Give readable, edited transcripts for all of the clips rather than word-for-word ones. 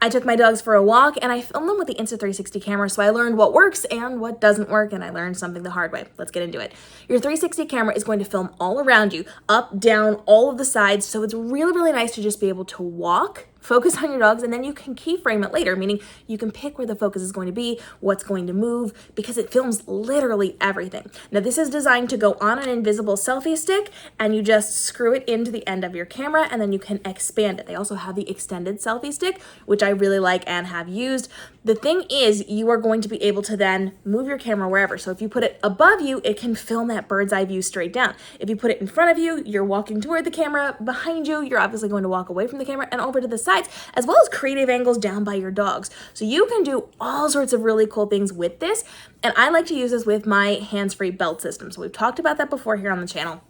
I took my dogs for a walk and I filmed them with the Insta360 camera, so I learned what works and what doesn't work, and I learned something the hard way. Let's get into it. Your 360 camera is going to film all around you, up, down, all of the sides, so it's really, really nice to just be able to walk, focus on your dogs, and then you can keyframe it later, meaning you can pick where the focus is going to be, what's going to move, because it films literally everything. Now, this is designed to go on an invisible selfie stick, and you just screw it into the end of your camera, and then you can expand it. They also have the extended selfie stick, which I really like and have used. The thing is, you are going to be able to then move your camera wherever. So if you put it above you, it can film that bird's eye view straight down. If you put it in front of you, you're walking toward the camera. Behind you, you're obviously going to walk away from the camera and over to the sides, as well as creative angles down by your dogs. So you can do all sorts of really cool things with this. And I like to use this with my hands-free belt system. So we've talked about that before here on the channel.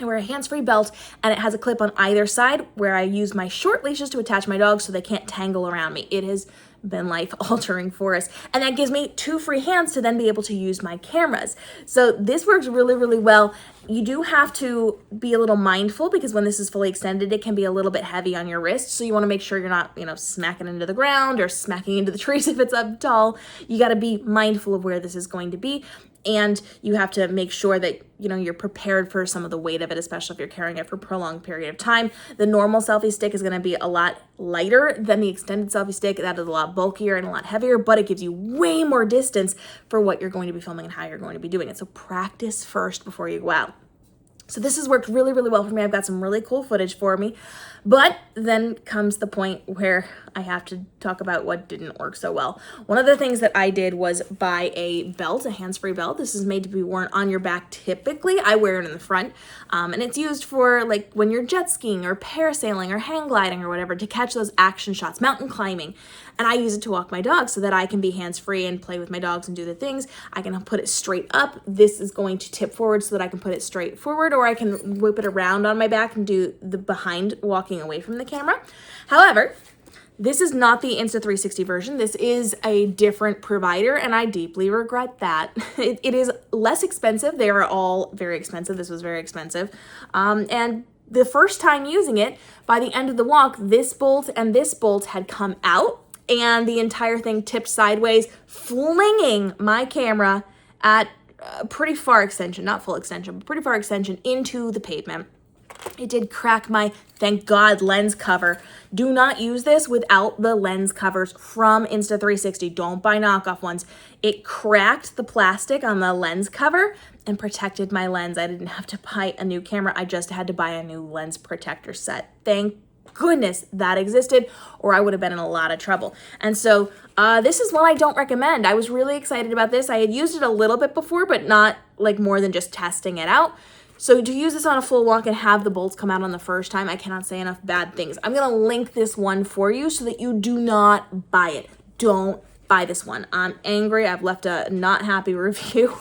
I wear a hands-free belt, and it has a clip on either side where I use my short leashes to attach my dogs so they can't tangle around me. It has been life-altering for us. And that gives me 2 free hands to then be able to use my cameras. So this works really, really well. You do have to be a little mindful because when this is fully extended, it can be a little bit heavy on your wrist. So you want to make sure you're not, smacking into the ground or smacking into the trees if it's up tall. You got to be mindful of where this is going to be. And you have to make sure that, you're prepared for some of the weight of it, especially if you're carrying it for a prolonged period of time. The normal selfie stick is going to be a lot lighter than the extended selfie stick. That is a lot bulkier and a lot heavier, but it gives you way more distance for what you're going to be filming and how you're going to be doing it. So practice first before you go out. So this has worked really, really well for me. I've got some really cool footage for me. But then comes the point where I have to talk about what didn't work so well. One of the things that I did was buy a belt, a hands-free belt. This is made to be worn on your back typically. I wear it in the front. And it's used for like when you're jet skiing or parasailing or hang gliding or whatever to catch those action shots, mountain climbing. And I use it to walk my dogs so that I can be hands-free and play with my dogs and do the things. I can put it straight up. This is going to tip forward so that I can put it straight forward, or I can whip it around on my back and do the behind walking away from the camera. However, this is not the Insta360 version. This is a different provider, and I deeply regret that. It is less expensive. They are all very expensive. This was very expensive. And the first time using it, by the end of the walk, this bolt and this bolt had come out, and the entire thing tipped sideways, flinging my camera at a pretty far extension, not full extension, but pretty far extension into the pavement. It did crack my, thank God, lens cover. Do not use this without the lens covers from Insta360. Don't buy knockoff ones. It cracked the plastic on the lens cover and protected my lens. I didn't have to buy a new camera. I just had to buy a new lens protector set. Thank goodness that existed, or I would have been in a lot of trouble. And so this is one I don't recommend. I was really excited about this. I had used it a little bit before, but not like more than just testing it out. So to use this on a full walk and have the bolts come out on the first time, I cannot say enough bad things. I'm going to link this one for you so that you do not buy it. Don't buy this one. I'm angry. I've left a not happy review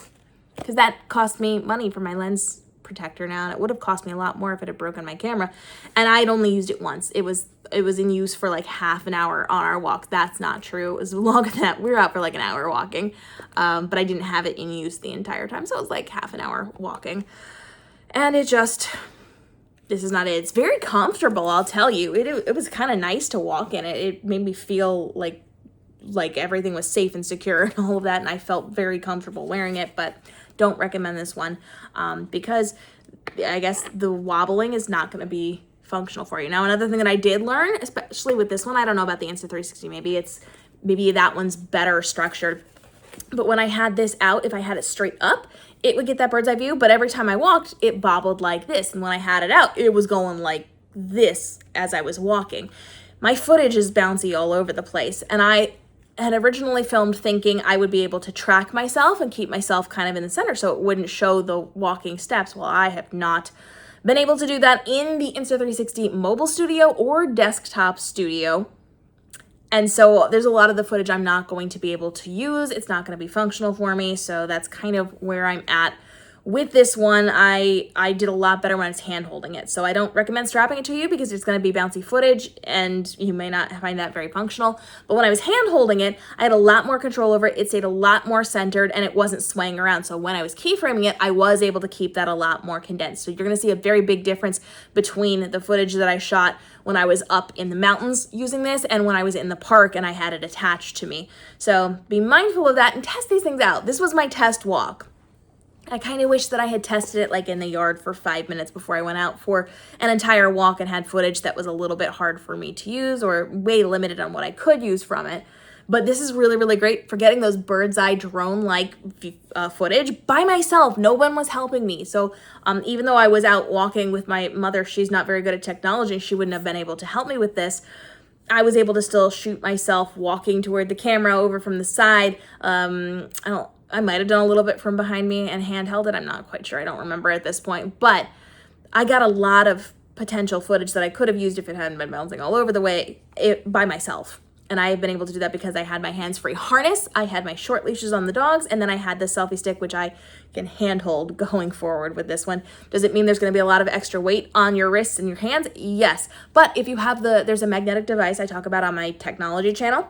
because that cost me money for my lens protector now, and it would have cost me a lot more if it had broken my camera. And I'd only used it once. It was in use for like half an hour on our walk. That's not true. It was longer than that. We were out for like an hour walking, but I didn't have it in use the entire time. So it was like half an hour walking. And this is not it. It's very comfortable, I'll tell you. It was kind of nice to walk in. It made me feel like everything was safe and secure and all of that, and I felt very comfortable wearing it, but don't recommend this one because I guess the wobbling is not going to be functional for you. Now, another thing that I did learn, especially with this one, I don't know about the Insta360, maybe that one's better structured, but when I had this out, if I had it straight up, it would get that bird's eye view, but every time I walked, it bobbled like this. And when I had it out, it was going like this as I was walking. My footage is bouncy all over the place. And I had originally filmed thinking I would be able to track myself and keep myself kind of in the center so it wouldn't show the walking steps. Well, I have not been able to do that in the Insta360 mobile studio or desktop studio. And so there's a lot of the footage I'm not going to be able to use. It's not going to be functional for me. So that's kind of where I'm at with this one, I did a lot better when I was hand holding it. So I don't recommend strapping it to you because it's going to be bouncy footage and you may not find that very functional. But when I was hand holding it, I had a lot more control over it. It stayed a lot more centered and it wasn't swaying around. So when I was keyframing it, I was able to keep that a lot more condensed. So you're going to see a very big difference between the footage that I shot when I was up in the mountains using this and when I was in the park and I had it attached to me. So be mindful of that and test these things out. This was my test walk. I kind of wish that I had tested it like in the yard for 5 minutes before I went out for an entire walk and had footage that was a little bit hard for me to use or way limited on what I could use from it. But this is really, really great for getting those bird's eye drone-like footage by myself. No one was helping me. So even though I was out walking with my mother, she's not very good at technology. She wouldn't have been able to help me with this. I was able to still shoot myself walking toward the camera over from the side. I might have done a little bit from behind me and handheld it. I'm not quite sure. I don't remember at this point. But I got a lot of potential footage that I could have used if it hadn't been bouncing all over the way by myself. And I have been able to do that because I had my hands-free harness, I had my short leashes on the dogs, and then I had the selfie stick, which I can handhold going forward with this one. Does it mean there's going to be a lot of extra weight on your wrists and your hands? Yes. But if you have there's a magnetic device I talk about on my technology channel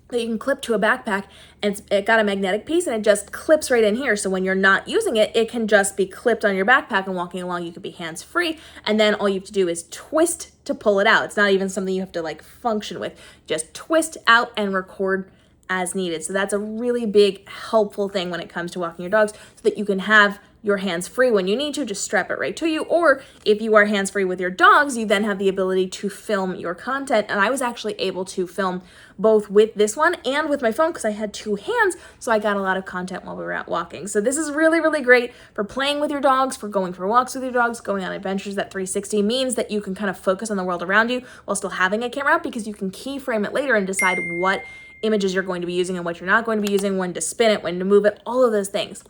that you can clip to a backpack, and it got a magnetic piece and it just clips right in here. So when you're not using it, it can just be clipped on your backpack and walking along, you could be hands-free. And then all you have to do is twist to pull it out. It's not even something you have to like function with. Just twist out and record as needed. So that's a really big helpful thing when it comes to walking your dogs so that you can have your hands free when you need to, just strap it right to you. Or if you are hands free with your dogs, you then have the ability to film your content. And I was actually able to film both with this one and with my phone because I had two hands. So I got a lot of content while we were out walking. So this is really, really great for playing with your dogs, for going for walks with your dogs, going on adventures. That 360 means that you can kind of focus on the world around you while still having a camera out because you can keyframe it later and decide what images you're going to be using and what you're not going to be using, when to spin it, when to move it, all of those things.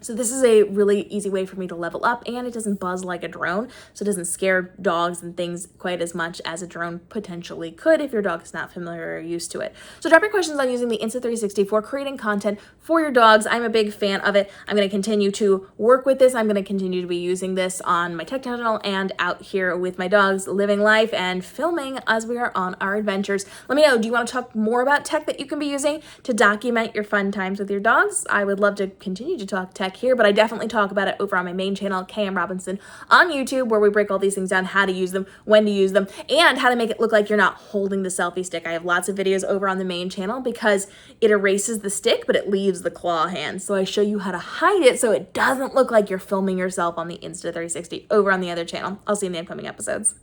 So this is a really easy way for me to level up, and it doesn't buzz like a drone, so it doesn't scare dogs and things quite as much as a drone potentially could if your dog is not familiar or used to it. So drop your questions on using the Insta360 for creating content for your dogs. I'm a big fan of it. I'm going to continue to work with this. I'm going to continue to be using this on my tech channel and out here with my dogs, living life and filming as we are on our adventures. Let me know, do you want to talk more about tech that you can be using to document your fun times with your dogs? I would love to continue to talk tech here, but I definitely talk about it over on my main channel, KM Robinson, on YouTube, where we break all these things down, how to use them, when to use them, and how to make it look like you're not holding the selfie stick. I have lots of videos over on the main channel because it erases the stick, but it leaves the claw hand. So I show you how to hide it so it doesn't look like you're filming yourself on the Insta360 over on the other channel. I'll see you in the upcoming episodes.